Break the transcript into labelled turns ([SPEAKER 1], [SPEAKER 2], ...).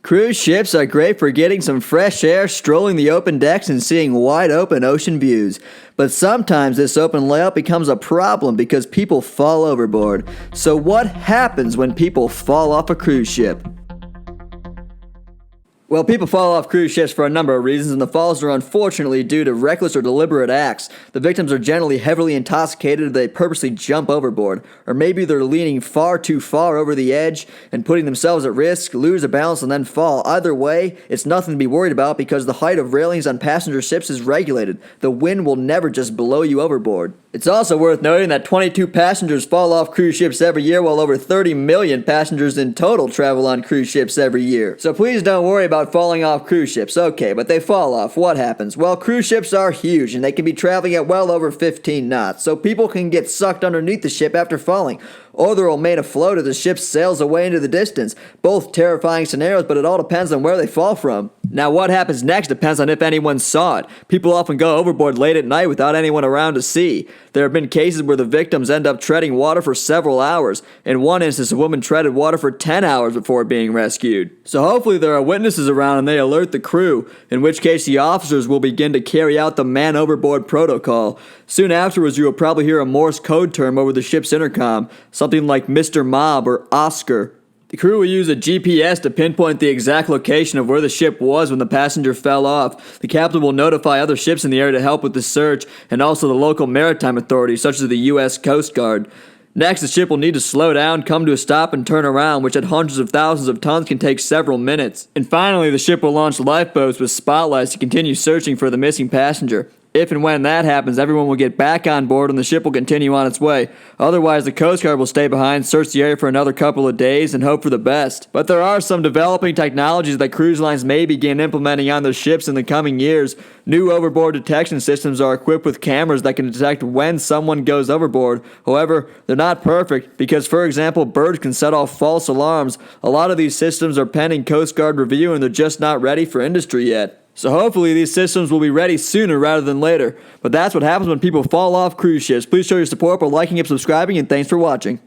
[SPEAKER 1] Cruise ships are great for getting some fresh air, strolling the open decks, and seeing wide open ocean views. But sometimes this open layout becomes a problem because people fall overboard. So what happens when people fall off a cruise ship? Well, people fall off cruise ships for a number of reasons, and the falls are unfortunately due to reckless or deliberate acts. The victims are generally heavily intoxicated or they purposely jump overboard. Or maybe they're leaning far too far over the edge and putting themselves at risk, lose their balance, and then fall. Either way, it's nothing to be worried about because the height of railings on passenger ships is regulated. The wind will never just blow you overboard. It's also worth noting that 22 passengers fall off cruise ships every year, while over 30 million passengers in total travel on cruise ships every year. So please don't worry about falling off cruise ships. Okay, but they fall off. What happens? Well, cruise ships are huge and they can be traveling at well over 15 knots, so people can get sucked underneath the ship after falling, or they'll remain afloat as the ship sails away into the distance. Both terrifying scenarios, but it all depends on where they fall from. Now, what happens next depends on if anyone saw it. People often go overboard late at night without anyone around to see. There have been cases where the victims end up treading water for several hours. In one instance, a woman treaded water for 10 hours before being rescued. So hopefully there are witnesses around and they alert the crew, in which case the officers will begin to carry out the man overboard protocol. Soon afterwards, you will probably hear a Morse code term over the ship's intercom, something like Mr. Mob or Oscar. The crew will use a GPS to pinpoint the exact location of where the ship was when the passenger fell off. The captain will notify other ships in the area to help with the search, and also the local maritime authorities, such as the U.S. Coast Guard. Next, the ship will need to slow down, come to a stop, and turn around, which at hundreds of thousands of tons can take several minutes. And finally, the ship will launch lifeboats with spotlights to continue searching for the missing passenger. If and when that happens, everyone will get back on board and the ship will continue on its way. Otherwise, the Coast Guard will stay behind, search the area for another couple of days, and hope for the best. But there are some developing technologies that cruise lines may begin implementing on their ships in the coming years. New overboard detection systems are equipped with cameras that can detect when someone goes overboard. However, they're not perfect because, for example, birds can set off false alarms. A lot of these systems are pending Coast Guard review and they're just not ready for industry yet. So hopefully these systems will be ready sooner rather than later. But that's what happens when people fall off cruise ships. Please show your support by liking and subscribing, and thanks for watching.